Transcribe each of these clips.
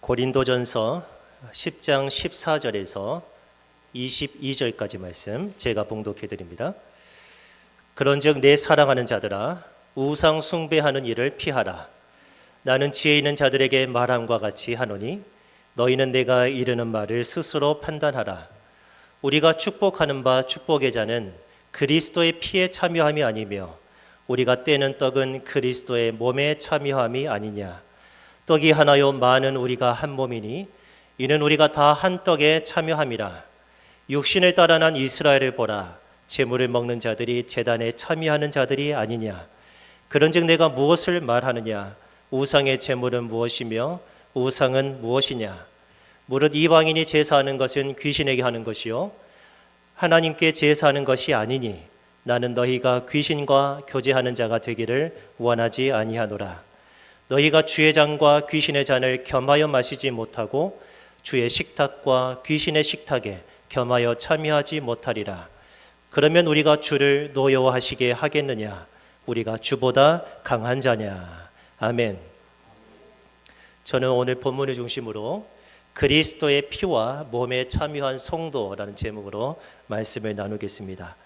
고린도전서 10장 14절에서 22절까지 말씀 제가 봉독해 드립니다. 그런즉 내 사랑하는 자들아 우상 숭배하는 일을 피하라. 나는 지혜 있는 자들에게 말함과 같이 하노니 너희는 내가 이르는 말을 스스로 판단하라. 우리가 축복하는 바 축복의 자는 그리스도의 피에 참여함이 아니며 우리가 떼는 떡은 그리스도의 몸에 참여함이 아니냐. 떡이 하나요 많은 우리가 한 몸이니 이는 우리가 다 한 떡에 참여함이라. 육신을 따라 난 이스라엘을 보라. 제물을 먹는 자들이 제단에 참여하는 자들이 아니냐. 그런즉 내가 무엇을 말하느냐. 우상의 제물은 무엇이며 우상은 무엇이냐. 무릇 이방인이 제사하는 것은 귀신에게 하는 것이요 하나님께 제사하는 것이 아니니 나는 너희가 귀신과 교제하는 자가 되기를 원하지 아니하노라. 너희가 주의 잔과 귀신의 잔을 겸하여 마시지 못하고 주의 식탁과 귀신의 식탁에 겸하여 참여하지 못하리라. 그러면 우리가 주를 노여워하시게 하겠느냐. 우리가 주보다 강한 자냐. 아멘. 저는 오늘 본문을 중심으로 그리스도의 피와 몸에 참여한 성도라는 제목으로 말씀을 나누겠습니다.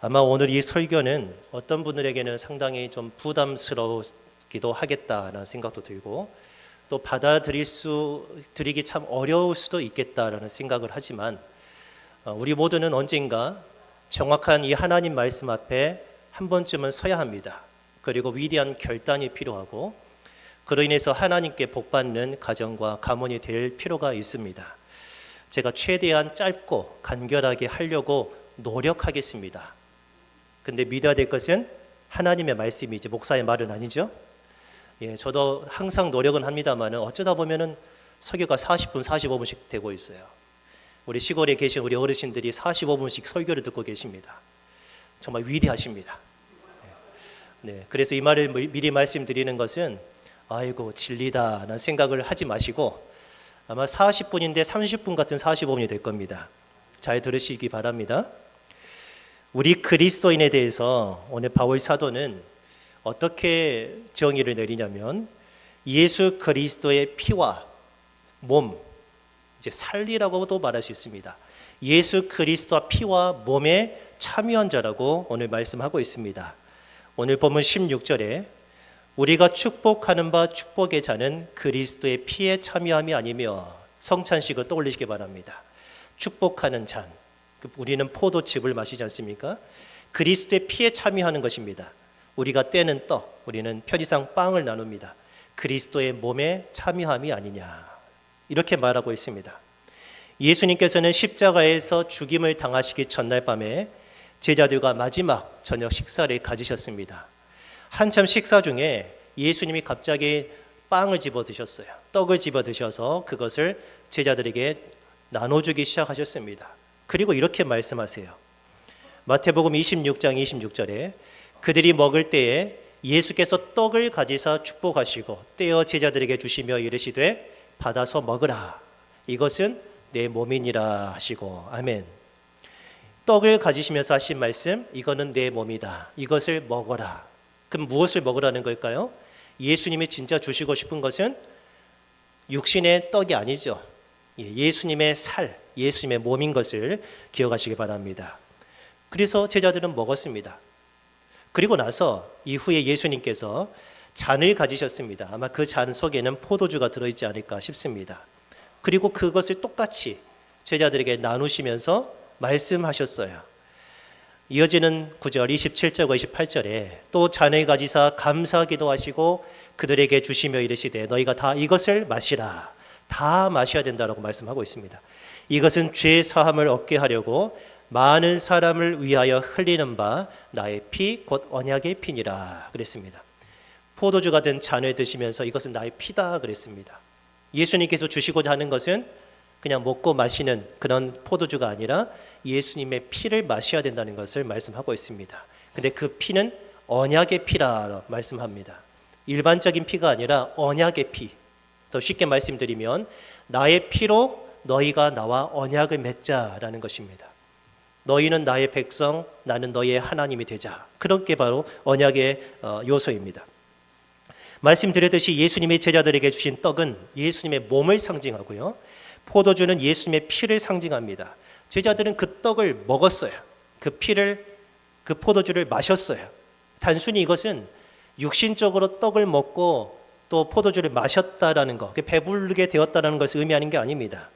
아마 오늘 이 설교는 어떤 분들에게는 상당히 좀 부담스러우기도 하겠다라는 생각도 들고 또 받아들이기 참 어려울 수도 있겠다라는 생각을 하지만 우리 모두는 언젠가 정확한 이 하나님 말씀 앞에 한 번쯤은 서야 합니다. 그리고 위대한 결단이 필요하고 그로 인해서 하나님께 복받는 가정과 가문이 될 필요가 있습니다. 제가 최대한 짧고 간결하게 하려고 노력하겠습니다. 근데 믿어야 될 것은 하나님의 말씀이지 목사의 말은 아니죠. 저도 항상 노력은 합니다만 어쩌다 보면은 설교가 40분, 45분씩 되고 있어요. 우리 시골에 계신 우리 어르신들이 45분씩 설교를 듣고 계십니다. 정말 위대하십니다. 그래서 이 말을 미리 말씀드리는 것은 아이고 진리다라는 생각을 하지 마시고 아마 40분인데 30분 같은 45분이 될 겁니다. 잘 들으시기 바랍니다. 우리 그리스도인에 대해서 오늘 바울 사도는 어떻게 정의를 내리냐면 예수 그리스도의 피와 몸, 이제 살리라고도 말할 수 있습니다. 예수 그리스도와 피와 몸에 참여한 자라고 오늘 말씀하고 있습니다. 오늘 본문 16절에 우리가 축복하는 바 축복의 자는 그리스도의 피에 참여함이 아니며 성찬식을 떠올리시기 바랍니다. 축복하는 잔, 우리는 포도즙을 마시지 않습니까? 그리스도의 피에 참여하는 것입니다. 우리가 떼는 떡, 우리는 편의상 빵을 나눕니다. 그리스도의 몸에 참여함이 아니냐 이렇게 말하고 있습니다. 예수님께서는 십자가에서 죽임을 당하시기 전날 밤에 제자들과 마지막 저녁 식사를 가지셨습니다. 한참 식사 중에 예수님이 갑자기 빵을 집어 드셨어요. 떡을 집어 드셔서 그것을 제자들에게 나눠주기 시작하셨습니다. 그리고 이렇게 말씀하세요. 마태복음 26장 26절에 그들이 먹을 때에 예수께서 떡을 가지사 축복하시고 떼어 제자들에게 주시며 이르시되 받아서 먹으라. 이것은 내 몸이니라 하시고 아멘. 떡을 가지시면서 하신 말씀 이거는 내 몸이다. 이것을 먹어라. 그럼 무엇을 먹으라는 걸까요? 예수님이 진짜 주시고 싶은 것은 육신의 떡이 아니죠. 예수님의 살, 예수님의 몸인 것을 기억하시기 바랍니다. 그래서 제자들은 먹었습니다. 그리고 나서 이후에 예수님께서 잔을 가지셨습니다. 아마 그 잔 속에는 포도주가 들어있지 않을까 싶습니다. 그리고 그것을 똑같이 제자들에게 나누시면서 말씀하셨어요. 이어지는 9절 27절과 28절에 또 잔을 가지사 감사 기도하시고 그들에게 주시며 이르시되 너희가 다 이것을 마시라. 다 마셔야 된다라고 말씀하고 있습니다. 이것은 죄 사함을 얻게 하려고 많은 사람을 위하여 흘리는 바 나의 피 곧 언약의 피니라 그랬습니다. 포도주가 든 잔을 드시면서 이것은 나의 피다 그랬습니다. 예수님께서 주시고자 하는 것은 그냥 먹고 마시는 그런 포도주가 아니라 예수님의 피를 마셔야 된다는 것을 말씀하고 있습니다. 근데 그 피는 언약의 피라 말씀합니다. 일반적인 피가 아니라 언약의 피. 더 쉽게 말씀드리면 나의 피로 너희가 나와 언약을 맺자라는 것입니다. 너희는 나의 백성, 나는 너희의 하나님이 되자. 그런 게 바로 언약의 요소입니다. 말씀드렸듯이 예수님이 제자들에게 주신 떡은 예수님의 몸을 상징하고요, 포도주는 예수님의 피를 상징합니다. 제자들은 그 떡을 먹었어요. 그 포도주를 마셨어요. 단순히 이것은 육신적으로 떡을 먹고 또 포도주를 마셨다라는 것, 배부르게 되었다는 것을 의미하는 게 아닙니다.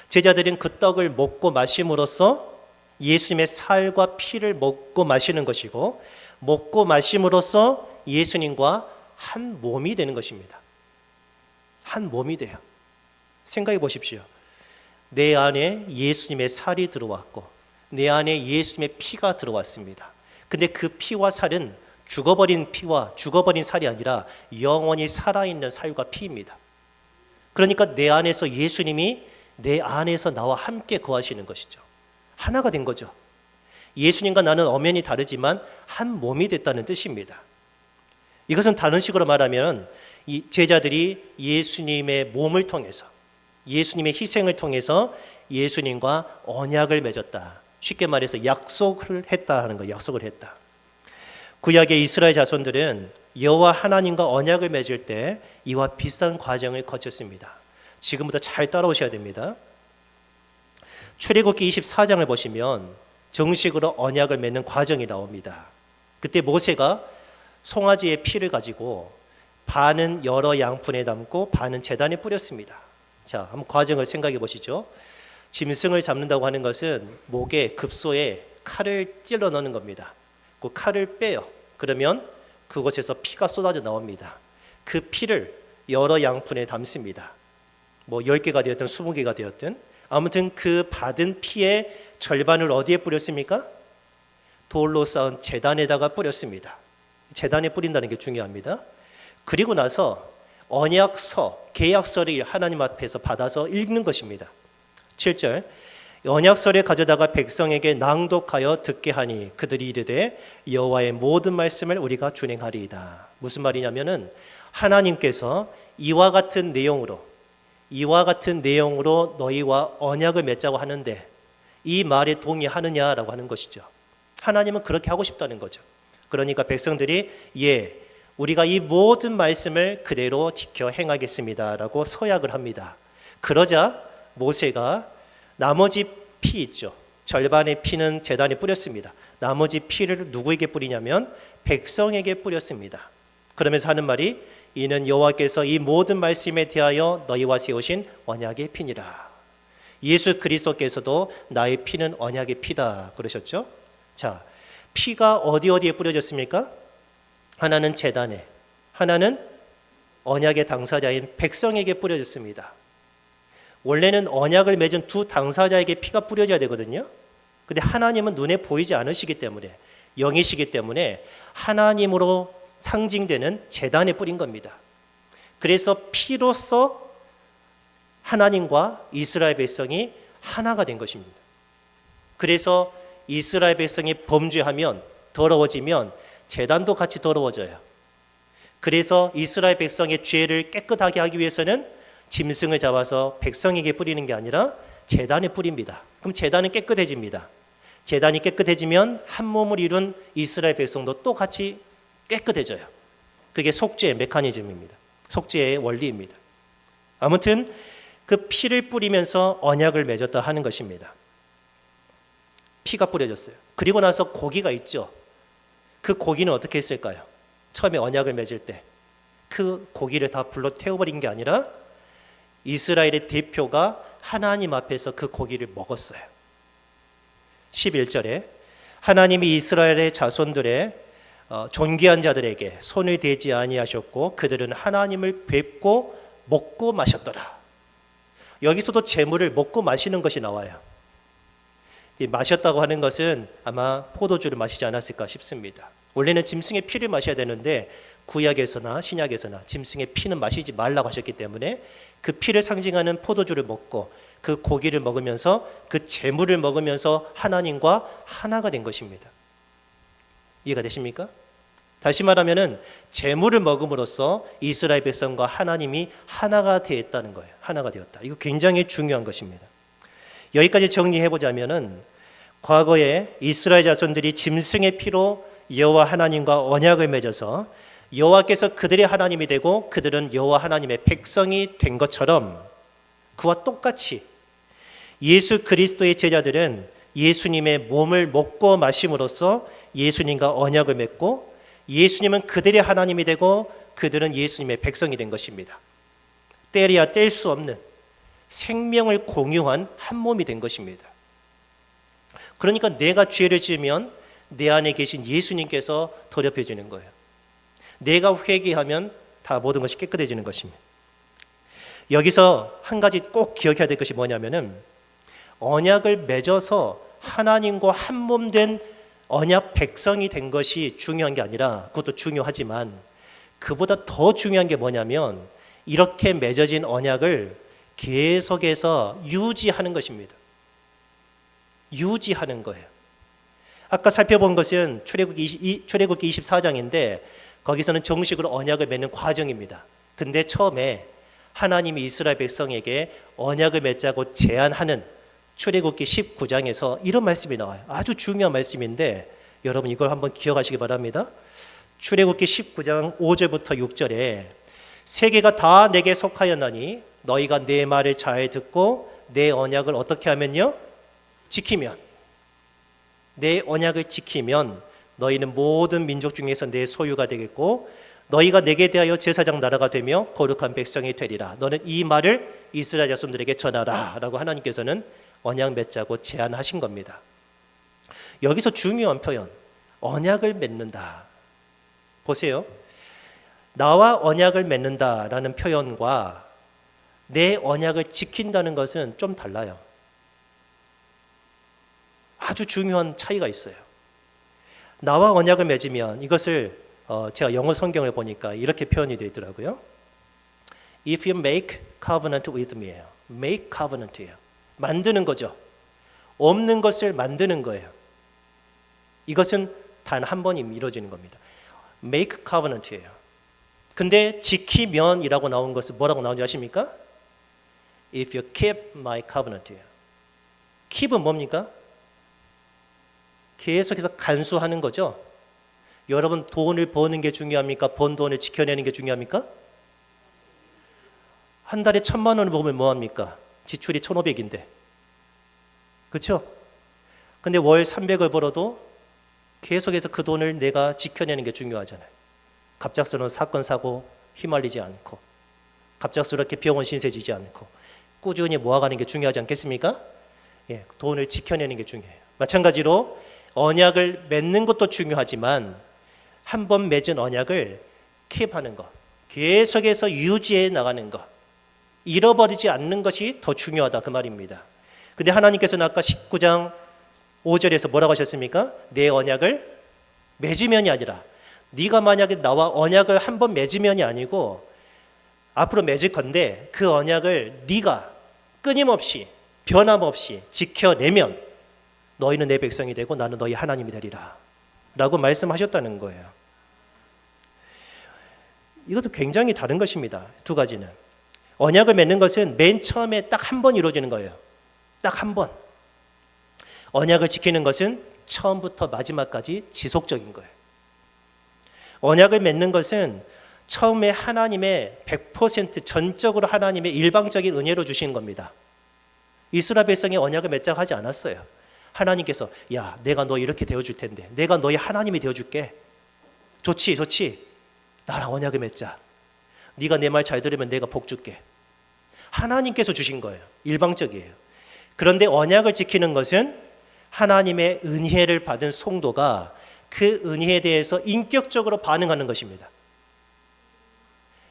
제자들은 그 떡을 먹고 마심으로써 예수님의 살과 피를 먹고 마시는 것이고, 먹고 마심으로써 예수님과 한 몸이 되는 것입니다. 한 몸이 돼요. 생각해 보십시오. 내 안에 예수님의 살이 들어왔고 내 안에 예수님의 피가 들어왔습니다. 근데 그 피와 살은 죽어버린 피와 죽어버린 살이 아니라 영원히 살아있는 살과 피입니다. 그러니까 내 안에서 예수님이 내 안에서 나와 함께 거하시는 것이죠. 하나가 된 거죠. 예수님과 나는 엄연히 다르지만 한 몸이 됐다는 뜻입니다. 이것은 다른 식으로 말하면 이 제자들이 예수님의 몸을 통해서, 예수님의 희생을 통해서 예수님과 언약을 맺었다. 쉽게 말해서 약속을 했다 하는 거예요. 약속을 했다. 구약의 이스라엘 자손들은 여호와 하나님과 언약을 맺을 때 이와 비슷한 과정을 거쳤습니다. 지금부터 잘 따라오셔야 됩니다. 출애굽기 24장을 보시면 정식으로 언약을 맺는 과정이 나옵니다. 그때 모세가 송아지의 피를 가지고 반은 여러 양푼에 담고 반은 제단에 뿌렸습니다. 자, 한번 과정을 생각해 보시죠. 짐승을 잡는다고 하는 것은 목에 급소에 칼을 찔러 넣는 겁니다. 그 칼을 빼요. 그러면 그곳에서 피가 쏟아져 나옵니다. 그 피를 여러 양푼에 담습니다. 10개가 되었든 20개가 되었든 아무튼 그 받은 피의 절반을 어디에 뿌렸습니까? 돌로 쌓은 제단에다가 뿌렸습니다. 제단에 뿌린다는 게 중요합니다. 그리고 나서 언약서, 계약서를 하나님 앞에서 받아서 읽는 것입니다. 7절, 언약서를 가져다가 백성에게 낭독하여 듣게 하니 그들이 이르되 여호와의 모든 말씀을 우리가 준행하리이다. 무슨 말이냐면은 하나님께서 이와 같은 내용으로 너희와 언약을 맺자고 하는데 이 말에 동의하느냐라고 하는 것이죠. 하나님은 그렇게 하고 싶다는 거죠. 그러니까 백성들이 우리가 이 모든 말씀을 그대로 지켜 행하겠습니다라고 서약을 합니다. 그러자 모세가 나머지 피 있죠. 절반의 피는 제단에 뿌렸습니다. 나머지 피를 누구에게 뿌리냐면 백성에게 뿌렸습니다. 그러면서 하는 말이 이는 여호와께서 이 모든 말씀에 대하여 너희와 세우신 언약의 피니라. 예수 그리스도께서도 나의 피는 언약의 피다 그러셨죠. 자, 피가 어디에 뿌려졌습니까? 하나는 제단에, 하나는 언약의 당사자인 백성에게 뿌려졌습니다. 원래는 언약을 맺은 두 당사자에게 피가 뿌려져야 되거든요. 근데 하나님은 눈에 보이지 않으시기 때문에, 영이시기 때문에 하나님으로 상징되는 제단에 뿌린 겁니다. 그래서 피로써 하나님과 이스라엘 백성이 하나가 된 것입니다. 그래서 이스라엘 백성이 범죄하면, 더러워지면 제단도 같이 더러워져요. 그래서 이스라엘 백성의 죄를 깨끗하게 하기 위해서는 짐승을 잡아서 백성에게 뿌리는 게 아니라 제단에 뿌립니다. 그럼 제단은 깨끗해집니다. 제단이 깨끗해지면 한 몸을 이룬 이스라엘 백성도 또 같이 깨끗해져요. 그게 속죄의 메커니즘입니다. 속죄의 원리입니다. 아무튼 그 피를 뿌리면서 언약을 맺었다 하는 것입니다. 피가 뿌려졌어요. 그리고 나서 고기가 있죠. 그 고기는 어떻게 했을까요? 처음에 언약을 맺을 때 그 고기를 다 불러 태워버린 게 아니라 이스라엘의 대표가 하나님 앞에서 그 고기를 먹었어요. 11절에 하나님이 이스라엘의 자손들의 존귀한 자들에게 손을 대지 아니하셨고 그들은 하나님을 뵙고 먹고 마셨더라. 여기서도 제물을 먹고 마시는 것이 나와요. 마셨다고 하는 것은 아마 포도주를 마시지 않았을까 싶습니다. 원래는 짐승의 피를 마셔야 되는데 구약에서나 신약에서나 짐승의 피는 마시지 말라고 하셨기 때문에 그 피를 상징하는 포도주를 먹고 그 고기를 먹으면서 그 제물을 먹으면서 하나님과 하나가 된 것입니다. 이해가 되십니까? 다시 말하면은 제물을 먹음으로써 이스라엘 백성과 하나님이 하나가 되었다는 거예요. 하나가 되었다. 이거 굉장히 중요한 것입니다. 여기까지 정리해 보자면은 과거에 이스라엘 자손들이 짐승의 피로 여호와 하나님과 언약을 맺어서 여호와께서 그들의 하나님이 되고 그들은 여호와 하나님의 백성이 된 것처럼 그와 똑같이 예수 그리스도의 제자들은 예수님의 몸을 먹고 마심으로써 예수님과 언약을 맺고 예수님은 그들의 하나님이 되고 그들은 예수님의 백성이 된 것입니다. 떼려야 뗄 수 없는 생명을 공유한 한 몸이 된 것입니다. 그러니까 내가 죄를 지으면 내 안에 계신 예수님께서 더럽혀지는 거예요. 내가 회개하면 다 모든 것이 깨끗해지는 것입니다. 여기서 한 가지 꼭 기억해야 될 것이 뭐냐면은 언약을 맺어서 하나님과 한 몸 된 언약 백성이 된 것이 중요한 게 아니라, 그것도 중요하지만 그보다 더 중요한 게 뭐냐면 이렇게 맺어진 언약을 계속해서 유지하는 것입니다. 유지하는 거예요. 아까 살펴본 것은 출애굽기 24장인데 거기서는 정식으로 언약을 맺는 과정입니다. 근데 처음에 하나님이 이스라엘 백성에게 언약을 맺자고 제안하는 출애굽기 19장에서 이런 말씀이 나와요. 아주 중요한 말씀인데 여러분 이걸 한번 기억하시기 바랍니다. 출애굽기 19장 5절부터 6절에 세계가 다 내게 속하였나니 너희가 내 말을 잘 듣고 내 언약을 어떻게 하면요? 지키면, 내 언약을 지키면 너희는 모든 민족 중에서 내 소유가 되겠고 너희가 내게 대하여 제사장 나라가 되며 거룩한 백성이 되리라. 너는 이 말을 이스라엘 자손들에게 전하라 라고 하나님께서는 언약 맺자고 제안하신 겁니다. 여기서 중요한 표현, 언약을 맺는다. 보세요. 나와 언약을 맺는다라는 표현과 내 언약을 지킨다는 것은 좀 달라요. 아주 중요한 차이가 있어요. 나와 언약을 맺으면 이것을 제가 영어 성경을 보니까 이렇게 표현이 되어 있더라고요. If you make covenant with me예요. make covenant예요. 만드는 거죠. 없는 것을 만드는 거예요. 이것은 단 한 번이 이루어지는 겁니다. make covenant예요. 근데 지키면이라고 나온 것은 뭐라고 나오는지 아십니까? If you keep my covenant예요. keep은 뭡니까? 계속해서 간수하는 거죠. 여러분 돈을 버는 게 중요합니까? 번 돈을 지켜내는 게 중요합니까? 한 달에 1,000만 원을 벌면 뭐합니까? 지출이 1,500인데. 그렇죠? 근데 월 300을 벌어도 계속해서 그 돈을 내가 지켜내는 게 중요하잖아요. 갑작스러운 사건 사고 휘말리지 않고 갑작스럽게 병원 신세지지 않고 꾸준히 모아가는 게 중요하지 않겠습니까? 예, 돈을 지켜내는 게 중요해요. 마찬가지로 언약을 맺는 것도 중요하지만 한 번 맺은 언약을 킵하는 것, 계속해서 유지해 나가는 것, 잃어버리지 않는 것이 더 중요하다 그 말입니다. 근데 하나님께서는 아까 19장 5절에서 뭐라고 하셨습니까? 내 언약을 맺으면이 아니라, 네가 만약에 나와 언약을 한 번 맺으면이 아니고 앞으로 맺을 건데 그 언약을 네가 끊임없이 변함없이 지켜내면 너희는 내 백성이 되고 나는 너희 하나님이 되리라 라고 말씀하셨다는 거예요. 이것도 굉장히 다른 것입니다. 두 가지는. 언약을 맺는 것은 맨 처음에 딱 한 번 이루어지는 거예요. 딱 한 번. 언약을 지키는 것은 처음부터 마지막까지 지속적인 거예요. 언약을 맺는 것은 처음에 하나님의 100% 전적으로 하나님의 일방적인 은혜로 주시는 겁니다. 이스라엘 백성이 언약을 맺자고 하지 않았어요. 하나님께서 야 내가 너 이렇게 되어줄 텐데 내가 너희 하나님이 되어줄게. 좋지 좋지. 나랑 언약을 맺자. 네가 내 말 잘 들으면 내가 복 줄게. 하나님께서 주신 거예요. 일방적이에요. 그런데 언약을 지키는 것은 하나님의 은혜를 받은 성도가 그 은혜에 대해서 인격적으로 반응하는 것입니다.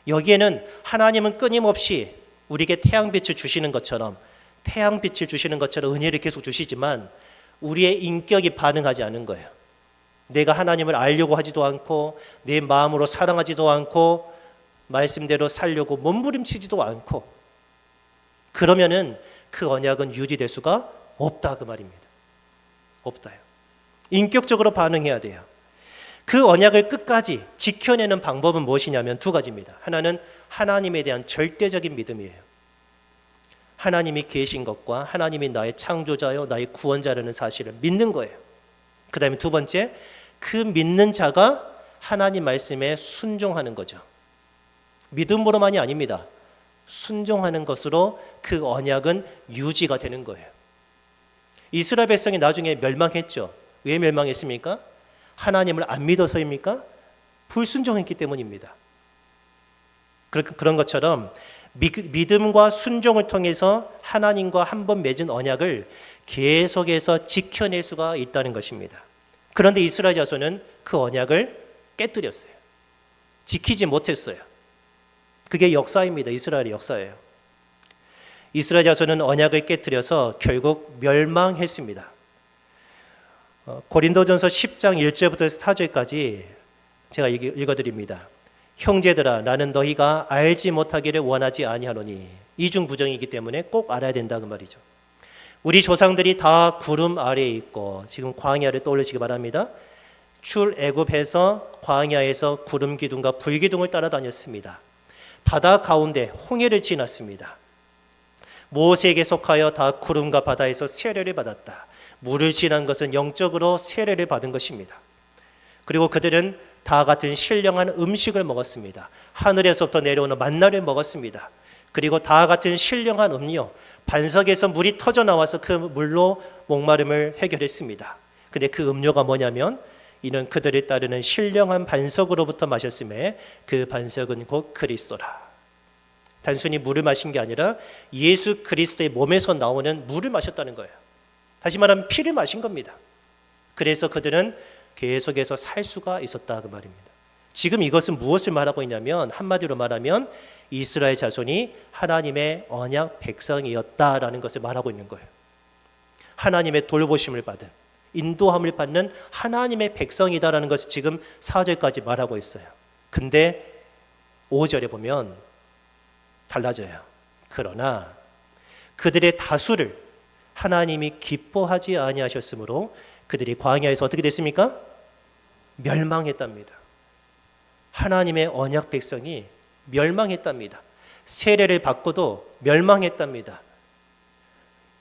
여기에는 하나님은 끊임없이 우리에게 태양빛을 주시는 것처럼 은혜를 계속 주시지만 우리의 인격이 반응하지 않은 거예요. 내가 하나님을 알려고 하지도 않고 내 마음으로 사랑하지도 않고 말씀대로 살려고 몸부림치지도 않고 그러면은 그 언약은 유지될 수가 없다 그 말입니다. 없다요. 인격적으로 반응해야 돼요. 그 언약을 끝까지 지켜내는 방법은 무엇이냐면 두 가지입니다. 하나는 하나님에 대한 절대적인 믿음이에요. 하나님이 계신 것과 하나님이 나의 창조자요 나의 구원자라는 사실을 믿는 거예요. 그 다음에 두 번째, 그 믿는 자가 하나님 말씀에 순종하는 거죠. 믿음으로만이 아닙니다. 순종하는 것으로 그 언약은 유지가 되는 거예요. 이스라엘 백성이 나중에 멸망했죠. 왜 멸망했습니까? 하나님을 안 믿어서입니까? 불순종했기 때문입니다. 그런 것처럼 믿음과 순종을 통해서 하나님과 한 번 맺은 언약을 계속해서 지켜낼 수가 있다는 것입니다. 그런데 이스라엘 자손은 그 언약을 깨뜨렸어요. 지키지 못했어요. 그게 역사입니다. 이스라엘의 역사예요. 이스라엘 자손은 언약을 깨뜨려서 결국 멸망했습니다. 고린도전서 10장 1절부터 4절까지 제가 읽어드립니다. 형제들아, 나는 너희가 알지 못하기를 원하지 아니하노니, 이중부정이기 때문에 꼭 알아야 된다 그 말이죠. 우리 조상들이 다 구름 아래에 있고, 지금 광야를 떠올리시기 바랍니다. 출애굽해서 광야에서 구름 기둥과 불 기둥을 따라다녔습니다. 바다 가운데 홍해를 지났습니다. 모세에게 속하여 다 구름과 바다에서 세례를 받았다. 물을 지난 것은 영적으로 세례를 받은 것입니다. 그리고 그들은 다 같은 신령한 음식을 먹었습니다. 하늘에서부터 내려오는 만나를 먹었습니다. 그리고 다 같은 신령한 음료, 반석에서 물이 터져 나와서 그 물로 목마름을 해결했습니다. 근데 그 음료가 뭐냐면, 이는 그들을 따르는 신령한 반석으로부터 마셨음에 그 반석은 곧 그리스도라. 단순히 물을 마신 게 아니라 예수 그리스도의 몸에서 나오는 물을 마셨다는 거예요. 다시 말하면 피를 마신 겁니다. 그래서 그들은 계속해서 살 수가 있었다 그 말입니다. 지금 이것은 무엇을 말하고 있냐면, 한마디로 말하면 이스라엘 자손이 하나님의 언약 백성이었다라는 것을 말하고 있는 거예요. 하나님의 돌보심을 받은, 인도함을 받는 하나님의 백성이다라는 것을 지금 4절까지 말하고 있어요. 근데 5절에 보면 달라져요. 그러나 그들의 다수를 하나님이 기뻐하지 아니하셨으므로 그들이 광야에서 어떻게 됐습니까? 멸망했답니다. 하나님의 언약 백성이 멸망했답니다. 세례를 받고도 멸망했답니다.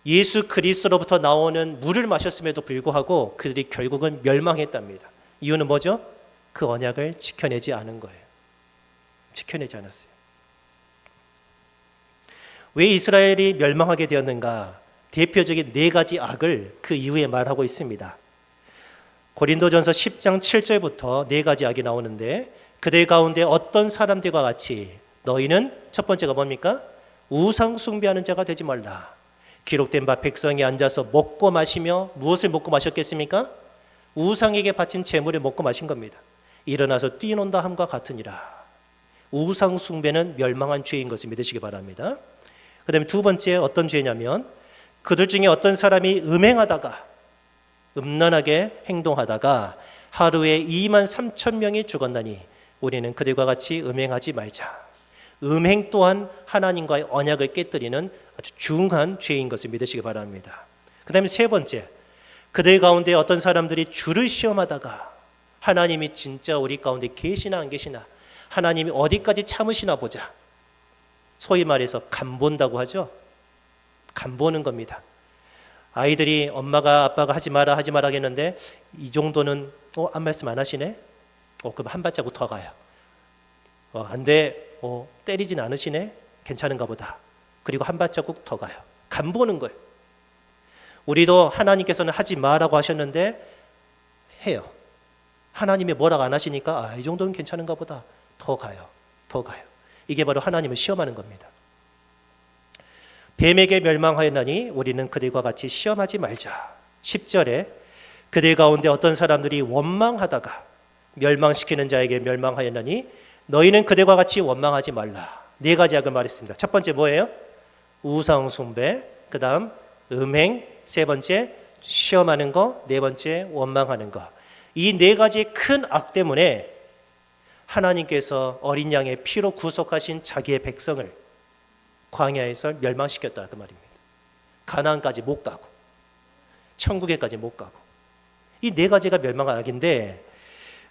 예수 그리스도로부터 나오는 물을 마셨음에도 불구하고 그들이 결국은 멸망했답니다. 이유는 뭐죠? 그 언약을 지켜내지 않은 거예요. 지켜내지 않았어요. 왜 이스라엘이 멸망하게 되었는가? 대표적인 4가지 악을 그 이후에 말하고 있습니다. 고린도전서 10장 7절부터 4가지 악이 나오는데, 그들 가운데 어떤 사람들과 같이 너희는, 첫 번째가 뭡니까? 우상 숭배하는 자가 되지 말라. 기록된 바 백성이 앉아서 먹고 마시며, 무엇을 먹고 마셨겠습니까? 우상에게 바친 제물을 먹고 마신 겁니다. 일어나서 뛰논다 함과 같으니라. 우상 숭배는 멸망한 죄인 것을 믿으시기 바랍니다. 그 다음에 2번째 어떤 죄냐면, 그들 중에 어떤 사람이 음행하다가, 음란하게 행동하다가 하루에 23,000명이 죽었나니 우리는 그들과 같이 음행하지 말자. 음행 또한 하나님과의 언약을 깨뜨리는 아주 중한 죄인 것을 믿으시기 바랍니다. 그 다음에 3번째, 그들 가운데 어떤 사람들이 주를 시험하다가 하나님이 진짜 우리 가운데 계시나 안 계시나, 하나님이 어디까지 참으시나 보자. 소위 말해서 간본다고 하죠. 간보는 겁니다. 아이들이 엄마가 아빠가 하지 마라 하겠는데, 이 정도는 한 말씀 안 하시네? 그럼 한 발자국 더 가요. 안 돼. 때리진 않으시네? 괜찮은가 보다. 그리고 한 발자국 더 가요. 간보는 거예요. 우리도 하나님께서는 하지 마라고 하셨는데 해요. 하나님이 뭐라고 안 하시니까 이 정도는 괜찮은가 보다. 더 가요. 더 가요. 이게 바로 하나님을 시험하는 겁니다. 뱀에게 멸망하였나니 우리는 그들과 같이 시험하지 말자. 10절에 그들 가운데 어떤 사람들이 원망하다가 멸망시키는 자에게 멸망하였나니 너희는 그들과 같이 원망하지 말라. 4가지 악을 말했습니다. 첫 번째 뭐예요? 우상 숭배, 그 다음 음행, 3번째 시험하는 거, 4번째 원망하는 거. 이 4가지 큰 악 때문에 하나님께서 어린 양의 피로 구속하신 자기의 백성을 광야에서 멸망시켰다 그 말입니다. 가나안까지 못 가고 천국에까지 못 가고, 이 4가지가 멸망한 악인데,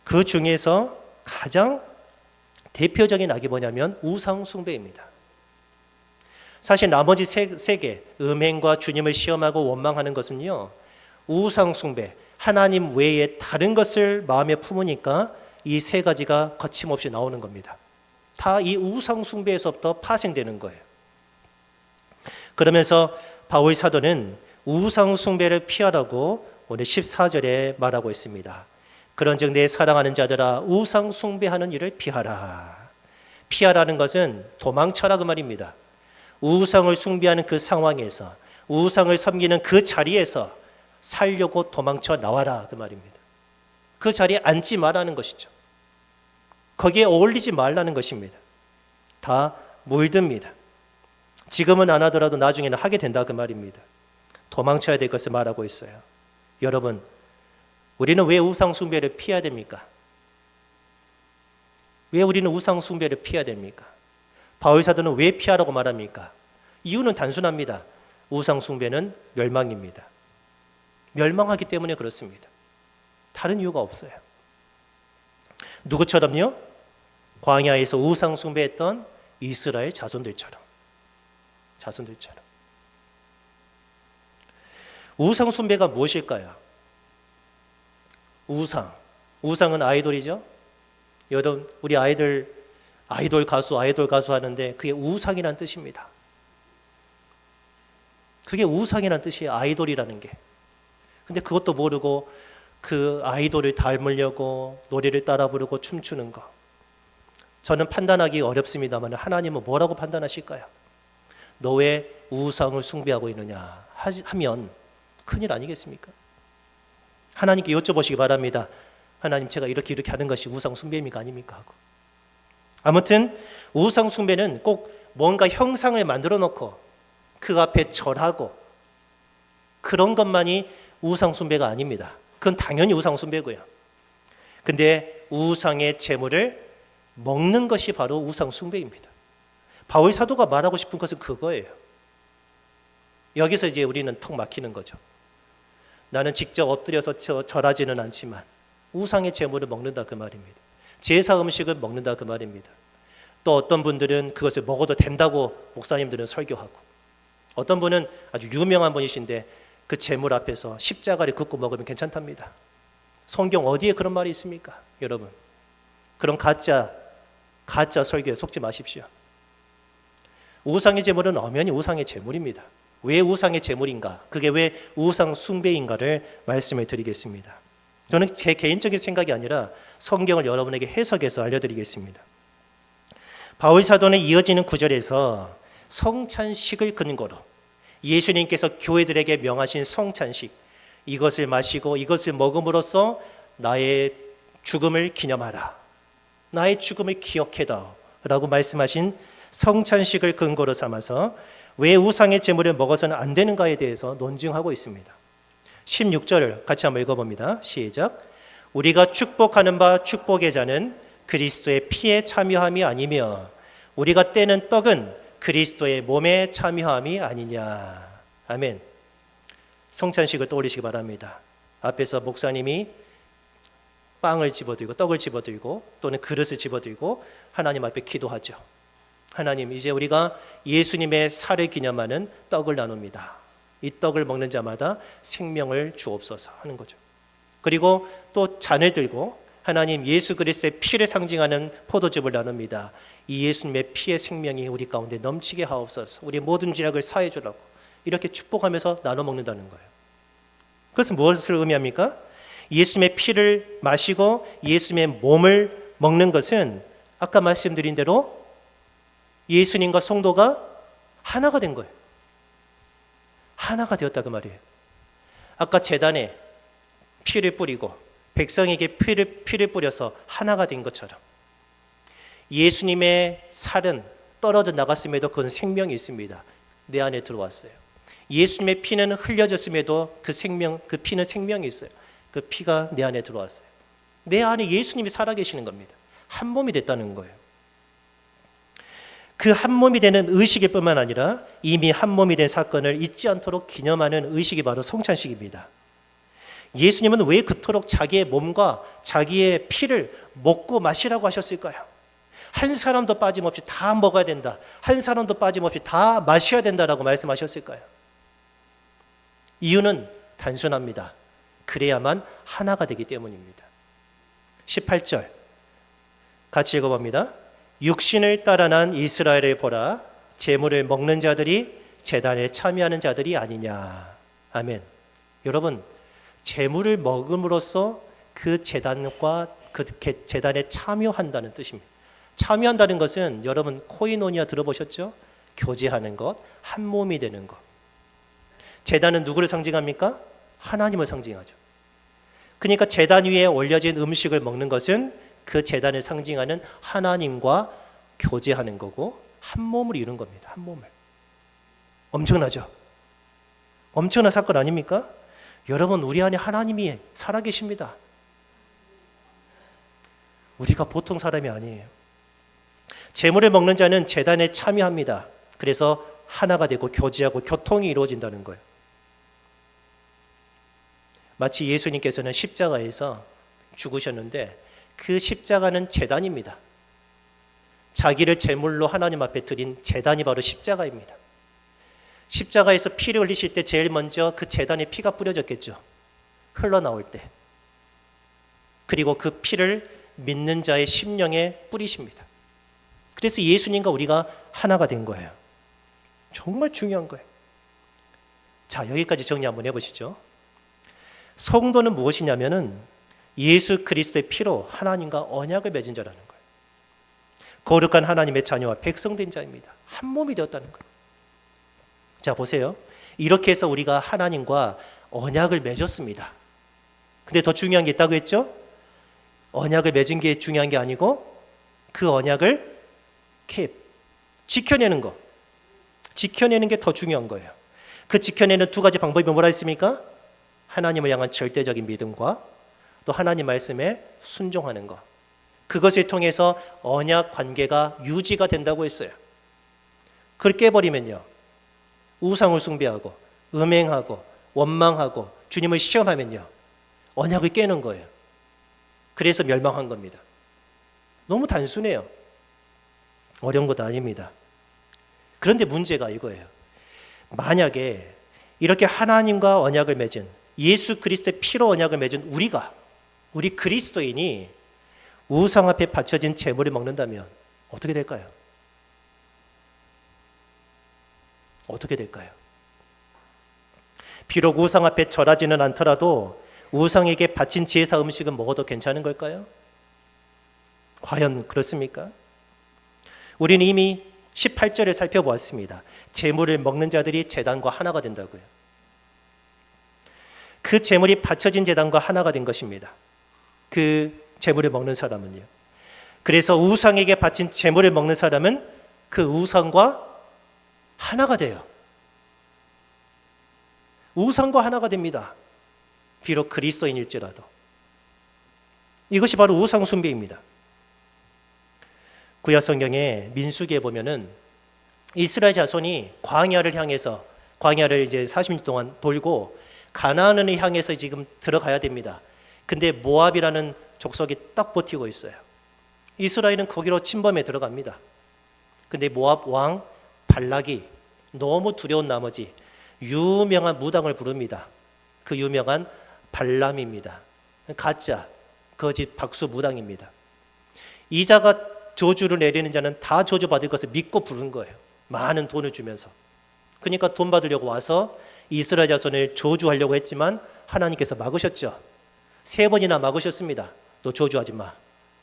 그 중에서 가장 대표적인 악이 뭐냐면 우상 숭배입니다. 사실 나머지 3개, 음행과 주님을 시험하고 원망하는 것은요, 우상 숭배, 하나님 외에 다른 것을 마음에 품으니까 이 세 가지가 거침없이 나오는 겁니다. 다 이 우상 숭배에서부터 파생되는 거예요. 그러면서 바울 사도는 우상 숭배를 피하라고 오늘 14절에 말하고 있습니다. 그런즉 내 사랑하는 자들아 우상 숭배하는 일을 피하라. 피하라는 것은 도망쳐라 그 말입니다. 우상을 숭배하는 그 상황에서, 우상을 섬기는 그 자리에서 살려고 도망쳐 나와라 그 말입니다. 그 자리에 앉지 말라는 것이죠. 거기에 어울리지 말라는 것입니다. 다 물듭니다. 지금은 안 하더라도 나중에는 하게 된다 그 말입니다. 도망쳐야 될 것을 말하고 있어요. 여러분, 우리는 왜 우상 숭배를 피해야 됩니까? 왜 우리는 우상 숭배를 피해야 됩니까? 바울 사도는 왜 피하라고 말합니까? 이유는 단순합니다. 우상 숭배는 멸망입니다. 멸망하기 때문에 그렇습니다. 다른 이유가 없어요. 누구처럼요? 광야에서 우상 숭배했던 이스라엘 자손들처럼. 우상 숭배가 무엇일까요? 우상은 아이돌이죠. 여러분, 우리 아이돌 가수 하는데 그게 우상이란 뜻입니다. 그게 우상이란 뜻이에요. 아이돌이라는 게. 근데 그것도 모르고 그 아이돌을 닮으려고 노래를 따라 부르고 춤추는 거. 저는 판단하기 어렵습니다만 하나님은 뭐라고 판단하실까요? 너 왜 우상을 숭배하고 있느냐 하면 큰일 아니겠습니까? 하나님께 여쭤보시기 바랍니다. 하나님, 제가 이렇게 하는 것이 우상 숭배입니까 아닙니까? 하고. 아무튼 우상 숭배는 꼭 뭔가 형상을 만들어 놓고 그 앞에 절하고 그런 것만이 우상 숭배가 아닙니다. 그건 당연히 우상 숭배고요. 근데 우상의 제물을 먹는 것이 바로 우상 숭배입니다. 바울 사도가 말하고 싶은 것은 그거예요. 여기서 이제 우리는 턱 막히는 거죠. 나는 직접 엎드려서 절하지는 않지만 우상의 제물을 먹는다 그 말입니다. 제사 음식을 먹는다 그 말입니다. 또 어떤 분들은 그것을 먹어도 된다고 목사님들은 설교하고, 어떤 분은 아주 유명한 분이신데 그 제물 앞에서 십자가를 긋고 먹으면 괜찮답니다. 성경 어디에 그런 말이 있습니까? 여러분, 그런 가짜 설교에 속지 마십시오. 우상의 제물은 엄연히 우상의 제물입니다. 왜 우상의 제물인가? 그게 왜 우상 숭배인가를 말씀을 드리겠습니다. 저는 제 개인적인 생각이 아니라 성경을 여러분에게 해석해서 알려드리겠습니다. 바울 사도는 이어지는 구절에서 성찬식을 근거로 예수님께서 교회들에게 명하신 성찬식, 이것을 마시고 이것을 먹음으로써 나의 죽음을 기념하라, 나의 죽음을 기억해다 라고 말씀하신 성찬식을 근거로 삼아서 왜 우상의 제물을 먹어서는 안 되는가에 대해서 논증하고 있습니다. 16절을 같이 한번 읽어봅니다. 시작. 우리가 축복하는 바 축복의 자는 그리스도의 피에 참여함이 아니며 우리가 떼는 떡은 그리스도의 몸에 참여함이 아니냐. 아멘. 성찬식을 떠올리시기 바랍니다. 앞에서 목사님이 빵을 집어들고 떡을 집어들고 또는 그릇을 집어들고 하나님 앞에 기도하죠. 하나님, 이제 우리가 예수님의 살을 기념하는 떡을 나눕니다. 이 떡을 먹는 자마다 생명을 주옵소서 하는 거죠. 그리고 또 잔을 들고 하나님, 예수 그리스도의 피를 상징하는 포도즙을 나눕니다. 이 예수님의 피의 생명이 우리 가운데 넘치게 하옵소서. 우리 모든 죄악을 사해 주라고 이렇게 축복하면서 나눠 먹는다는 거예요. 그것은 무엇을 의미합니까? 예수님의 피를 마시고 예수님의 몸을 먹는 것은 아까 말씀드린 대로 예수님과 성도가 하나가 된 거예요. 하나가 되었다 그 말이에요. 아까 제단에 피를 뿌리고 백성에게 피를 뿌려서 하나가 된 것처럼 예수님의 살은 떨어져 나갔음에도 그건 생명이 있습니다. 내 안에 들어왔어요. 예수님의 피는 흘려졌음에도 그 피는 생명이 있어요. 그 피가 내 안에 들어왔어요. 내 안에 예수님이 살아계시는 겁니다. 한 몸이 됐다는 거예요. 그 한 몸이 되는 의식일 뿐만 아니라 이미 한 몸이 된 사건을 잊지 않도록 기념하는 의식이 바로 성찬식입니다. 예수님은 왜 그토록 자기의 몸과 자기의 피를 먹고 마시라고 하셨을까요? 한 사람도 빠짐없이 다 먹어야 된다, 한 사람도 빠짐없이 다 마셔야 된다라고 말씀하셨을까요? 이유는 단순합니다. 그래야만 하나가 되기 때문입니다. 18절 같이 읽어봅니다. 육신을 따라 난 이스라엘을 보라. 제물을 먹는 자들이 제단에 참여하는 자들이 아니냐. 아멘. 여러분, 제물을 먹음으로써 그 제단과 그 제단에 참여한다는 뜻입니다. 참여한다는 것은 여러분 코이노니아 들어보셨죠? 교제하는 것, 한 몸이 되는 것. 제단은 누구를 상징합니까? 하나님을 상징하죠. 그러니까 제단 위에 올려진 음식을 먹는 것은 그 제단을 상징하는 하나님과 교제하는 거고 한 몸을 이룬 겁니다. 한 몸을. 엄청나죠? 엄청난 사건 아닙니까? 여러분, 우리 안에 하나님이 살아계십니다. 우리가 보통 사람이 아니에요. 제물을 먹는 자는 제단에 참여합니다. 그래서 하나가 되고 교제하고 교통이 이루어진다는 거예요. 마치 예수님께서는 십자가에서 죽으셨는데 그 십자가는 제단입니다. 자기를 제물로 하나님 앞에 드린 제단이 바로 십자가입니다. 십자가에서 피를 흘리실 때 제일 먼저 그 제단에 피가 뿌려졌겠죠. 흘러나올 때. 그리고 그 피를 믿는 자의 심령에 뿌리십니다. 그래서 예수님과 우리가 하나가 된 거예요. 정말 중요한 거예요. 자, 여기까지 정리 한번 해보시죠. 성도는 무엇이냐면은 예수 그리스도의 피로 하나님과 언약을 맺은 자라는 거예요. 거룩한 하나님의 자녀와 백성된 자입니다. 한 몸이 되었다는 거예요. 자, 보세요. 이렇게 해서 우리가 하나님과 언약을 맺었습니다. 근데 더 중요한 게 있다고 했죠? 언약을 맺은 게 중요한 게 아니고 그 언약을 지켜내는 거. 지켜내는 게 더 중요한 거예요. 그 지켜내는 두 가지 방법이 뭐라 했습니까? 하나님을 향한 절대적인 믿음과 또 하나님 말씀에 순종하는 것. 그것을 통해서 언약 관계가 유지가 된다고 했어요. 그걸 깨버리면요, 우상을 숭배하고 음행하고 원망하고 주님을 시험하면요, 언약을 깨는 거예요. 그래서 멸망한 겁니다. 너무 단순해요. 어려운 것도 아닙니다. 그런데 문제가 이거예요. 만약에 이렇게 하나님과 언약을 맺은 예수 그리스도의 피로 언약을 맺은 우리 그리스도인이 우상 앞에 바쳐진 제물을 먹는다면 어떻게 될까요? 어떻게 될까요? 비록 우상 앞에 절하지는 않더라도 우상에게 바친 제사 음식은 먹어도 괜찮은 걸까요? 과연 그렇습니까? 우리는 이미 18절을 살펴보았습니다. 제물을 먹는 자들이 제단과 하나가 된다고요. 그 제물이 바쳐진 제단과 하나가 된 것입니다. 그 제물을 먹는 사람은요. 그래서 우상에게 바친 제물을 먹는 사람은 그 우상과 하나가 돼요. 우상과 하나가 됩니다. 비록 그리스도인일지라도. 이것이 바로 우상 숭배입니다. 구약 성경에 민수기에 보면은 이스라엘 자손이 광야를 향해서 광야를 이제 40년 동안 돌고 가나안을 향해서 지금 들어가야 됩니다. 근데 모압이라는 족속이 딱 버티고 있어요. 이스라엘은 거기로 침범해 들어갑니다. 근데 모압 왕 발락이 너무 두려운 나머지 유명한 무당을 부릅니다. 그 유명한 발람입니다. 가짜 거짓 박수 무당입니다. 이 자가 저주를 내리는 자는 다 저주받을 것을 믿고 부른 거예요. 많은 돈을 주면서. 그러니까 돈 받으려고 와서 이스라엘 자손을 저주하려고 했지만 하나님께서 막으셨죠. 3번이나 막으셨습니다. 너 저주하지 마.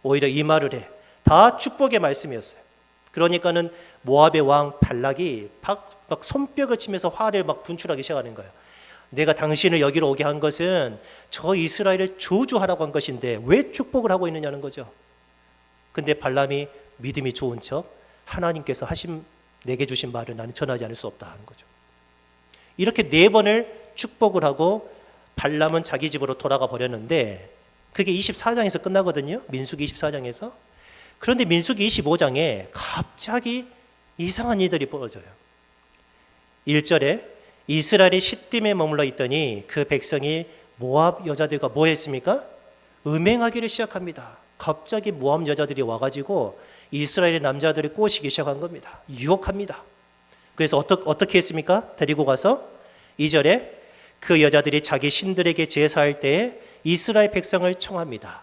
오히려 이 말을 해. 다 축복의 말씀이었어요. 그러니까는 모압의 왕 발락이 막 손뼉을 치면서 화를 막 분출하기 시작하는 거예요. 내가 당신을 여기로 오게 한 것은 저 이스라엘을 저주하라고 한 것인데 왜 축복을 하고 있느냐는 거죠. 근데 발람이 믿음이 좋은 척 하나님께서 내게 주신 말을 나는 전하지 않을 수 없다 하는 거죠. 이렇게 4번을 축복을 하고 발람은 자기 집으로 돌아가 버렸는데 그게 24장에서 끝나거든요. 민수기 24장에서. 그런데 민수기 25장에 갑자기 이상한 일들이 벌어져요. 1절에 이스라엘이 시딤에 머물러 있더니 그 백성이 모압 여자들과 뭐 했습니까? 음행하기를 시작합니다. 갑자기 모압 여자들이 와가지고 이스라엘의 남자들을 꼬시기 시작한 겁니다. 유혹합니다. 그래서 어떻게 했습니까? 데리고 가서 2절에 그 여자들이 자기 신들에게 제사할 때에 이스라엘 백성을 청합니다.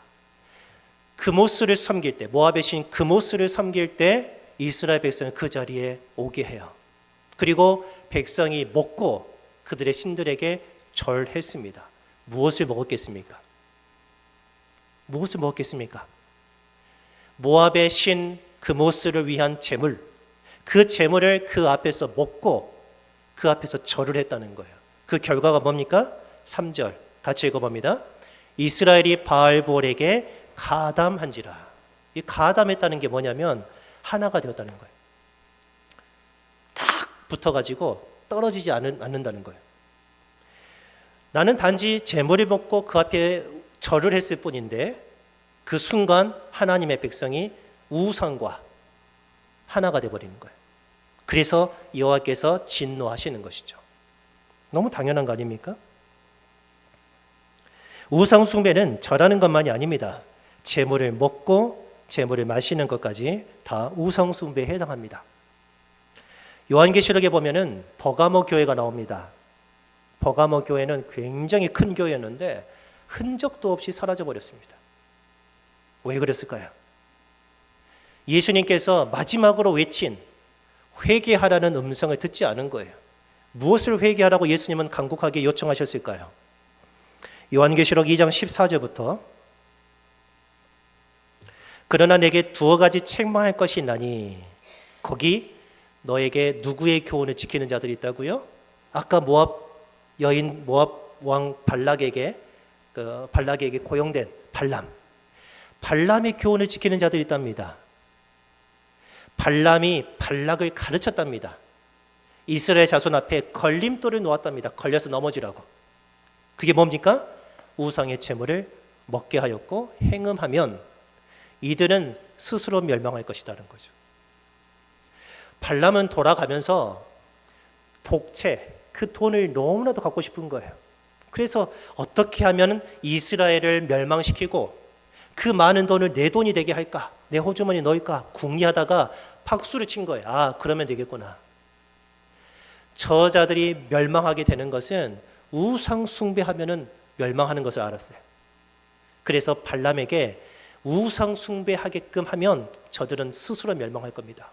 그모스를 섬길 때, 모압의 신 그모스를 섬길 때 이스라엘 백성을 그 자리에 오게 해요. 그리고 백성이 먹고 그들의 신들에게 절했습니다. 무엇을 먹었겠습니까? 무엇을 먹었겠습니까? 모압의 신 그모스를 위한 제물, 그 제물을 그 앞에서 먹고 그 앞에서 절을 했다는 거예요. 그 결과가 뭡니까? 3절 같이 읽어봅니다. 이스라엘이 바알볼에게 가담한지라. 이 가담했다는 게 뭐냐면 하나가 되었다는 거예요. 딱 붙어가지고 떨어지지 않는다는 거예요. 나는 단지 제물을 먹고 그 앞에 절을 했을 뿐인데 그 순간 하나님의 백성이 우상과 하나가 되어버리는 거예요. 그래서 여호와께서 진노하시는 것이죠. 너무 당연한 거 아닙니까? 우상 숭배는 절하는 것만이 아닙니다. 제물을 먹고 제물을 마시는 것까지 다 우상 숭배에 해당합니다. 요한계시록에 보면은 버가모 교회가 나옵니다. 버가모 교회는 굉장히 큰 교회였는데 흔적도 없이 사라져 버렸습니다. 왜 그랬을까요? 예수님께서 마지막으로 외친 회개하라는 음성을 듣지 않은 거예요. 무엇을 회개하라고 예수님은 간곡하게 요청하셨을까요? 요한계시록 2장 14절부터 그러나 내게 두어 가지 책망할 것이 있나니 거기 너에게 누구의 교훈을 지키는 자들이 있다고요? 아까 모압 왕 발락에게 고용된 발람의 교훈을 지키는 자들이 있답니다. 발람이 발락을 가르쳤답니다. 이스라엘 자손 앞에 걸림돌을 놓았답니다. 걸려서 넘어지라고. 그게 뭡니까? 우상의 제물을 먹게 하였고 행음하면 이들은 스스로 멸망할 것이라는 거죠. 발람은 돌아가면서 복채, 그 돈을 너무나도 갖고 싶은 거예요. 그래서 어떻게 하면 이스라엘을 멸망시키고 그 많은 돈을 내 돈이 되게 할까? 내 호주머니에 넣을까? 궁리하다가 박수를 친 거예요. 아, 그러면 되겠구나. 저자들이 멸망하게 되는 것은 우상 숭배하면은 멸망하는 것을 알았어요. 그래서 발람에게 우상 숭배하게끔 하면 저들은 스스로 멸망할 겁니다.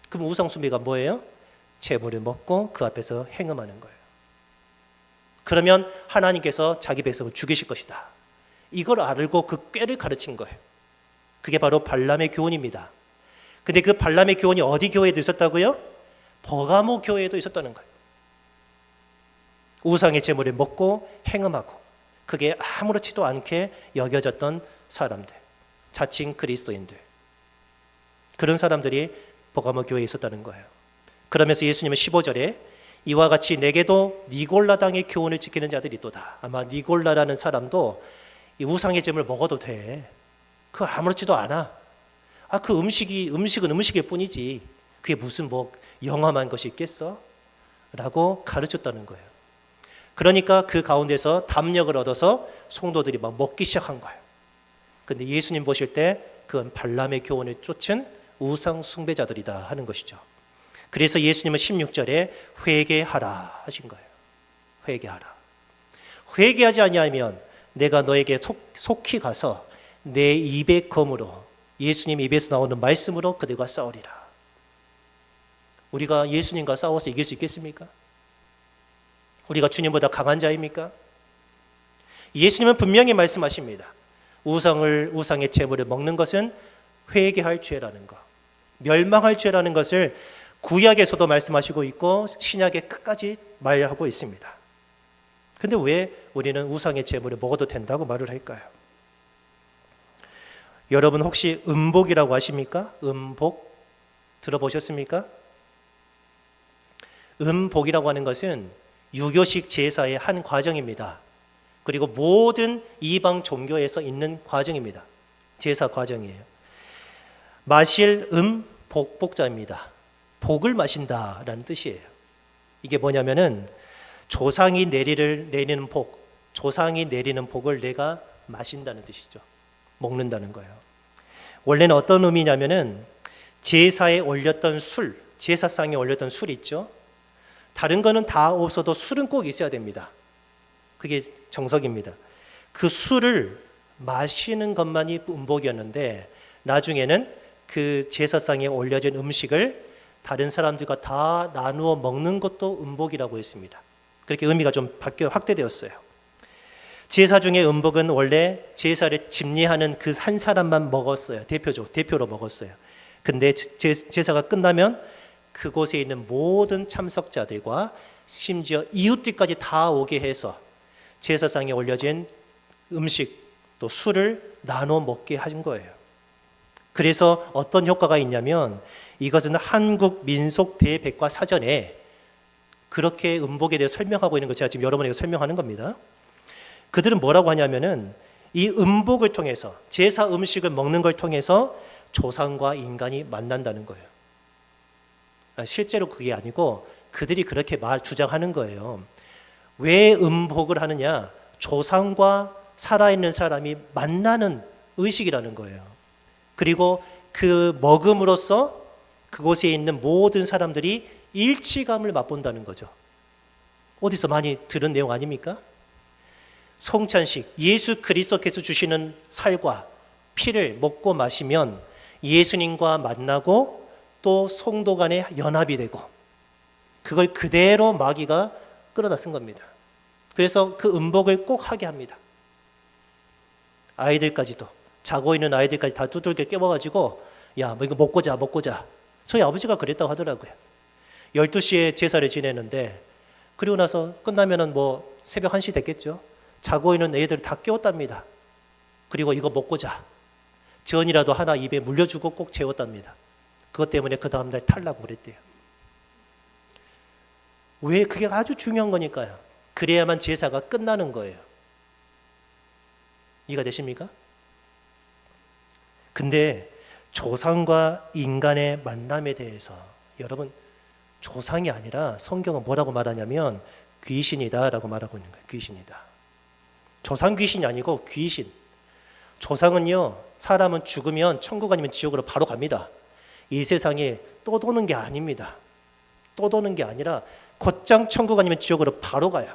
그럼 우상 숭배가 뭐예요? 제물을 먹고 그 앞에서 행음하는 거예요. 그러면 하나님께서 자기 백성을 죽이실 것이다. 이걸 알고 그 꾀를 가르친 거예요. 그게 바로 발람의 교훈입니다. 근데 그 발람의 교훈이 어디 교회에도 있었다고요? 버가모 교회에도 있었다는 거예요. 우상의 제물을 먹고 행음하고 그게 아무렇지도 않게 여겨졌던 사람들, 자칭 그리스도인들, 그런 사람들이 버가모 교회에 있었다는 거예요. 그러면서 예수님은 15절에 이와 같이 내게도 니골라 당의 교훈을 지키는 자들이 있도다. 아마 니골라라는 사람도 이 우상의 제물을 먹어도 돼. 그거 아무렇지도 않아. 그 음식은 음식일 뿐이지. 그게 무슨 영험한 것이 있겠어? 라고 가르쳤다는 거예요. 그러니까 그 가운데서 담력을 얻어서 성도들이 막 먹기 시작한 거예요. 근데 예수님 보실 때 그건 발람의 교훈을 쫓은 우상 숭배자들이다 하는 것이죠. 그래서 예수님은 16절에 회개하라 하신 거예요. 회개하라. 회개하지 아니하면 내가 너에게 속히 가서 내 입의 검으로, 예수님 입에서 나오는 말씀으로 그들과 싸우리라. 우리가 예수님과 싸워서 이길 수 있겠습니까? 우리가 주님보다 강한 자입니까? 예수님은 분명히 말씀하십니다. 우상의 제물을 먹는 것은 회개할 죄라는 것, 멸망할 죄라는 것을 구약에서도 말씀하시고 있고 신약에 끝까지 말하고 있습니다. 그런데 왜 우리는 우상의 제물을 먹어도 된다고 말을 할까요? 여러분 혹시 음복이라고 아십니까? 음복 들어보셨습니까? 음복이라고 하는 것은 유교식 제사의 한 과정입니다. 그리고 모든 이방 종교에서 있는 과정입니다. 제사 과정이에요. 마실 복자입니다. 복을 마신다라는 뜻이에요. 이게 뭐냐면은 조상이 내리는 복, 조상이 내리는 복을 내가 마신다는 뜻이죠. 먹는다는 거예요. 원래는 어떤 의미냐면은 제사에 올렸던 술, 제사상에 올렸던 술 있죠. 다른 거는 다 없어도 술은 꼭 있어야 됩니다. 그게 정석입니다. 그 술을 마시는 것만이 음복이었는데 나중에는 그 제사상에 올려진 음식을 다른 사람들과 다 나누어 먹는 것도 음복이라고 했습니다. 그렇게 의미가 좀 확대되었어요. 제사 중에 음복은 원래 제사를 집례하는 그 한 사람만 먹었어요. 대표로 먹었어요. 근데 제사가 끝나면 그곳에 있는 모든 참석자들과 심지어 이웃들까지 다 오게 해서 제사상에 올려진 음식 또 술을 나눠 먹게 한 거예요. 그래서 어떤 효과가 있냐면 이것은 한국 민속 대백과 사전에 그렇게 음복에 대해 설명하고 있는 거 제가 지금 여러분에게 설명하는 겁니다. 그들은 뭐라고 하냐면은 이 음복을 통해서 제사 음식을 먹는 걸 통해서 조상과 인간이 만난다는 거예요. 실제로 그게 아니고 그들이 그렇게 주장하는 거예요. 왜 음복을 하느냐? 조상과 살아있는 사람이 만나는 의식이라는 거예요. 그리고 그 먹음으로써 그곳에 있는 모든 사람들이 일치감을 맛본다는 거죠. 어디서 많이 들은 내용 아닙니까? 성찬식, 예수 그리스도께서 주시는 살과 피를 먹고 마시면 예수님과 만나고 또 성도 간의 연합이 되고 그걸 그대로 마귀가 끌어다 쓴 겁니다. 그래서 그 음복을 꼭 하게 합니다. 아이들까지도, 자고 있는 아이들까지 다 두들겨 깨워가지고 야, 뭐 이거 먹고 자. 저희 아버지가 그랬다고 하더라고요. 12시에 제사를 지내는데 그리고 나서 끝나면은 뭐 새벽 1시 됐겠죠. 자고 있는 애들 다 깨웠답니다. 그리고 이거 먹고 자. 전이라도 하나 입에 물려주고 꼭 재웠답니다. 그것 때문에 그 다음날 탈라고 그랬대요. 왜? 그게 아주 중요한 거니까요. 그래야만 제사가 끝나는 거예요. 이해가 되십니까? 근데 조상과 인간의 만남에 대해서 여러분 조상이 아니라 성경은 뭐라고 말하냐면 귀신이다라고 말하고 있는 거예요. 귀신이다. 조상 귀신이 아니고 귀신. 조상은요, 사람은 죽으면 천국 아니면 지옥으로 바로 갑니다. 이 세상에 또 도는 게 아닙니다. 또 도는 게 아니라 곧장 천국 아니면 지옥으로 바로 가요.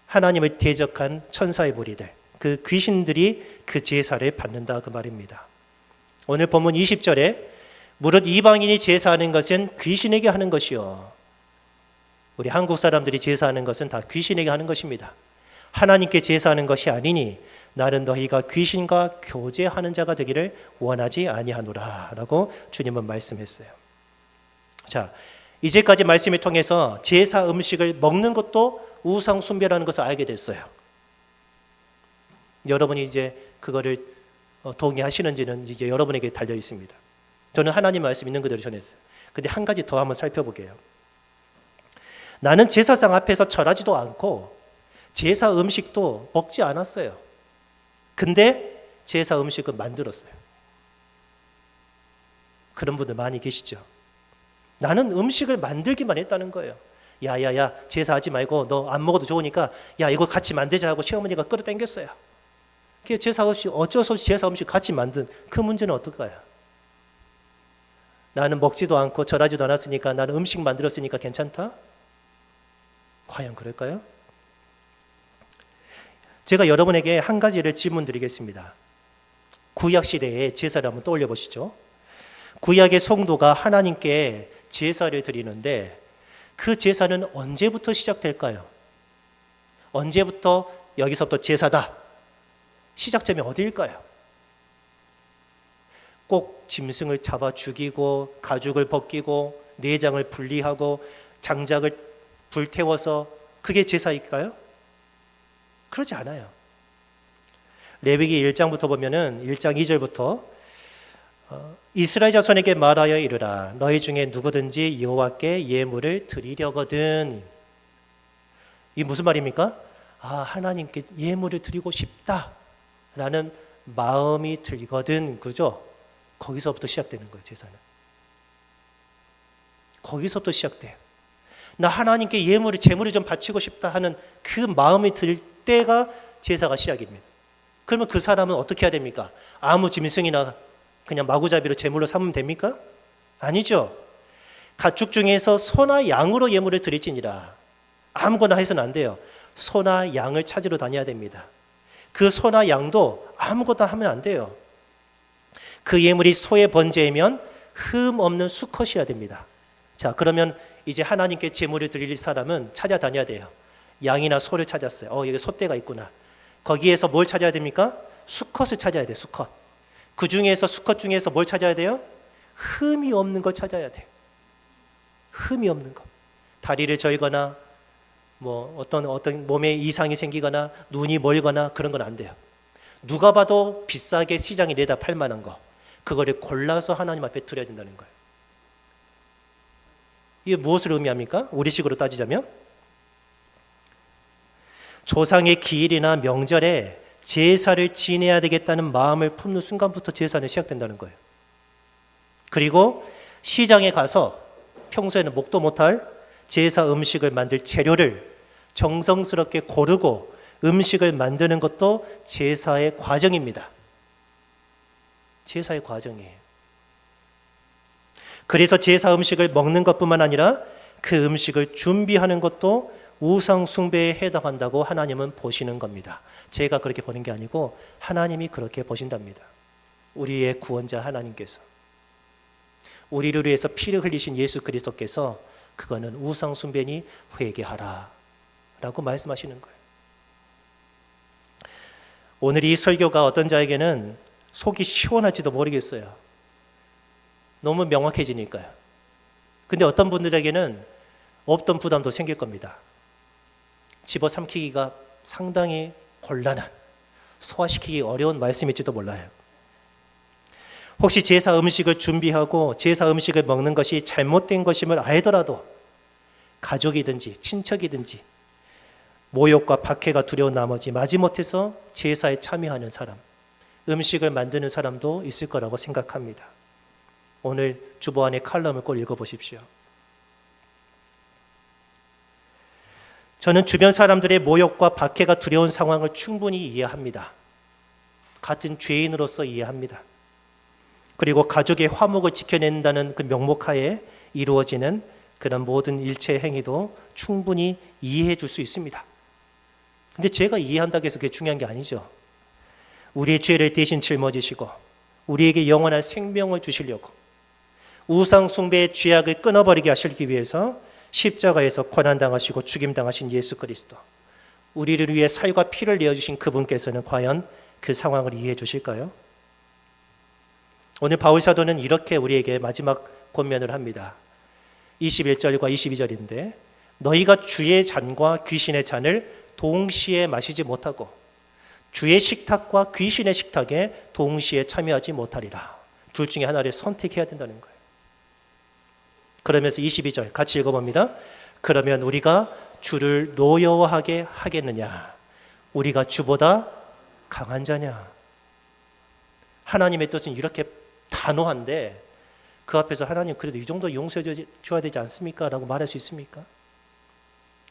하나님을 대적한 천사의 무리들, 그 귀신들이 그 제사를 받는다 그 말입니다. 오늘 본문 20절에 무릇 이방인이 제사하는 것은 귀신에게 하는 것이요. 우리 한국 사람들이 제사하는 것은 다 귀신에게 하는 것입니다. 하나님께 제사하는 것이 아니니 나는 너희가 귀신과 교제하는 자가 되기를 원하지 아니하노라 라고 주님은 말씀했어요. 자, 이제까지 말씀을 통해서 제사 음식을 먹는 것도 우상 숭배라는 것을 알게 됐어요. 여러분이 이제 그거를 동의하시는지는 이제 여러분에게 달려 있습니다. 저는 하나님 말씀 있는 그대로 전했어요. 근데 한 가지 더 한번 살펴보게요. 나는 제사상 앞에서 절하지도 않고 제사 음식도 먹지 않았어요. 근데 제사 음식은 만들었어요. 그런 분들 많이 계시죠. 나는 음식을 만들기만 했다는 거예요. 야야야, 제사하지 말고 너 안 먹어도 좋으니까 야 이거 같이 만들자 하고 시어머니가 끌어당겼어요. 그 제사 없이 어쩔 수 없이 제사 음식 같이 만든 그 문제는 어떨까요? 나는 먹지도 않고 절하지도 않았으니까 나는 음식 만들었으니까 괜찮다? 과연 그럴까요? 제가 여러분에게 한 가지를 질문 드리겠습니다. 구약 시대의 제사를 한번 떠올려 보시죠. 구약의 성도가 하나님께 제사를 드리는데 그 제사는 언제부터 시작될까요? 언제부터 여기서부터 제사다. 시작점이 어디일까요? 꼭 짐승을 잡아 죽이고 가죽을 벗기고 내장을 분리하고 장작을 불태워서 그게 제사일까요? 그러지 않아요. 레위기 1장부터 보면은 1장 2절부터 이스라엘 자손에게 말하여 이르라 너희 중에 누구든지 여호와께 예물을 드리려거든. 이 무슨 말입니까? 하나님께 예물을 드리고 싶다라는 마음이 들거든. 그죠? 거기서부터 시작되는 거예요. 제사는 거기서부터 시작돼요. 나 하나님께 제물을 좀 바치고 싶다 하는 그 마음이 들 때가 제사가 시작입니다. 그러면 그 사람은 어떻게 해야 됩니까? 아무 짐승이나 그냥 마구잡이로 제물로 삼으면 됩니까? 아니죠. 가축 중에서 소나 양으로 예물을 드릴지니라. 아무거나 해서는 안 돼요. 소나 양을 찾으러 다녀야 됩니다. 그 소나 양도 아무것도 하면 안 돼요. 그 예물이 소의 번제이면 흠 없는 수컷이어야 됩니다. 자, 그러면 이제 하나님께 제물을 드릴 사람은 찾아다녀야 돼요. 양이나 소를 찾았어요. 여기 소떼가 있구나. 거기에서 뭘 찾아야 됩니까? 수컷을 찾아야 돼요. 수컷. 그 중에서 수컷 중에서 뭘 찾아야 돼요? 흠이 없는 걸 찾아야 돼요. 흠이 없는 것. 다리를 절거나 어떤 몸에 이상이 생기거나 눈이 멀거나 그런 건 안 돼요. 누가 봐도 비싸게 시장에 내다 팔 만한 거, 그거를 골라서 하나님 앞에 드려야 된다는 거예요. 이게 무엇을 의미합니까? 우리식으로 따지자면 조상의 기일이나 명절에 제사를 지내야 되겠다는 마음을 품는 순간부터 제사는 시작된다는 거예요. 그리고 시장에 가서 평소에는 먹도 못할 제사 음식을 만들 재료를 정성스럽게 고르고 음식을 만드는 것도 제사의 과정입니다. 제사의 과정이에요. 그래서 제사 음식을 먹는 것뿐만 아니라 그 음식을 준비하는 것도 우상 숭배에 해당한다고 하나님은 보시는 겁니다. 제가 그렇게 보는 게 아니고 하나님이 그렇게 보신답니다. 우리의 구원자 하나님께서, 우리를 위해서 피를 흘리신 예수 그리스도께서 그거는 우상 숭배니 회개하라 라고 말씀하시는 거예요. 오늘 이 설교가 어떤 자에게는 속이 시원할지도 모르겠어요. 너무 명확해지니까요. 근데 어떤 분들에게는 없던 부담도 생길 겁니다. 집어삼키기가 상당히 곤란한, 소화시키기 어려운 말씀일지도 몰라요. 혹시 제사 음식을 준비하고 제사 음식을 먹는 것이 잘못된 것임을 알더라도 가족이든지 친척이든지 모욕과 박해가 두려운 나머지 마지못해서 제사에 참여하는 사람, 음식을 만드는 사람도 있을 거라고 생각합니다. 오늘 주보안의 칼럼을 꼭 읽어보십시오. 저는 주변 사람들의 모욕과 박해가 두려운 상황을 충분히 이해합니다. 같은 죄인으로서 이해합니다. 그리고 가족의 화목을 지켜낸다는 그 명목하에 이루어지는 그런 모든 일체 행위도 충분히 이해해 줄 수 있습니다. 근데 제가 이해한다고 해서 그게 중요한 게 아니죠. 우리의 죄를 대신 짊어지시고 우리에게 영원한 생명을 주시려고 우상 숭배의 죄악을 끊어버리게 하시기 위해서 십자가에서 고난당하시고 죽임당하신 예수 그리스도, 우리를 위해 살과 피를 내어주신 그분께서는 과연 그 상황을 이해해 주실까요? 오늘 바울 사도는 이렇게 우리에게 마지막 권면을 합니다. 21절과 22절인데 너희가 주의 잔과 귀신의 잔을 동시에 마시지 못하고 주의 식탁과 귀신의 식탁에 동시에 참여하지 못하리라. 둘 중에 하나를 선택해야 된다는 거예요. 그러면서 22절 같이 읽어봅니다. 그러면 우리가 주를 노여워하게 하겠느냐? 우리가 주보다 강한 자냐? 하나님의 뜻은 이렇게 단호한데 그 앞에서 하나님 그래도 이 정도 용서해 줘야 되지 않습니까? 라고 말할 수 있습니까?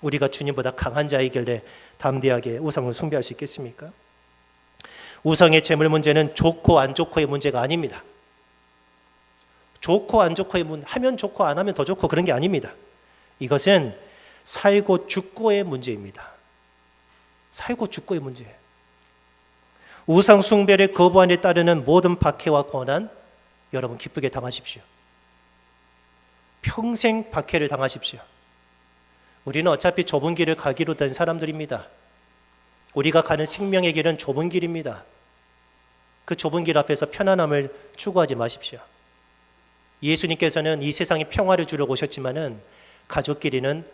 우리가 주님보다 강한 자이길래 담대하게 우상을 숭배할 수 있겠습니까? 우상의 재물 문제는 좋고 안 좋고의 문제가 아닙니다. 좋고 안 좋고의 하면 좋고 안 하면 더 좋고 그런 게 아닙니다. 이것은 살고 죽고의 문제입니다. 살고 죽고의 문제예요. 우상 숭배를 거부한 데 따르는 모든 박해와 고난 여러분 기쁘게 당하십시오. 평생 박해를 당하십시오. 우리는 어차피 좁은 길을 가기로 된 사람들입니다. 우리가 가는 생명의 길은 좁은 길입니다. 그 좁은 길 앞에서 편안함을 추구하지 마십시오. 예수님께서는 이 세상에 평화를 주러 오셨지만은 가족끼리는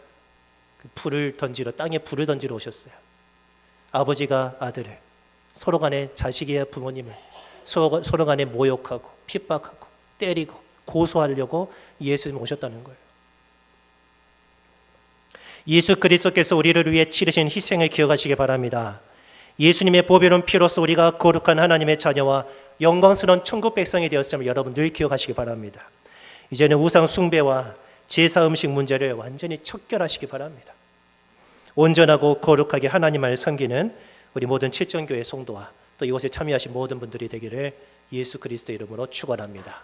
땅에 불을 던지러 오셨어요. 아버지가 아들을, 서로 간에 자식이야 부모님을 서로 간에 모욕하고 핍박하고 때리고 고소하려고 예수님 오셨다는 거예요. 예수 그리스도께서 우리를 위해 치르신 희생을 기억하시기 바랍니다. 예수님의 보배로운 피로서 우리가 거룩한 하나님의 자녀와 영광스러운 천국 백성이 되었음을 여러분 늘 기억하시기 바랍니다. 이제는 우상 숭배와 제사 음식 문제를 완전히 척결하시기 바랍니다. 온전하고 거룩하게 하나님을 섬기는 우리 모든 칠정교회 성도와 또 이곳에 참여하신 모든 분들이 되기를 예수 그리스도 이름으로 축원합니다.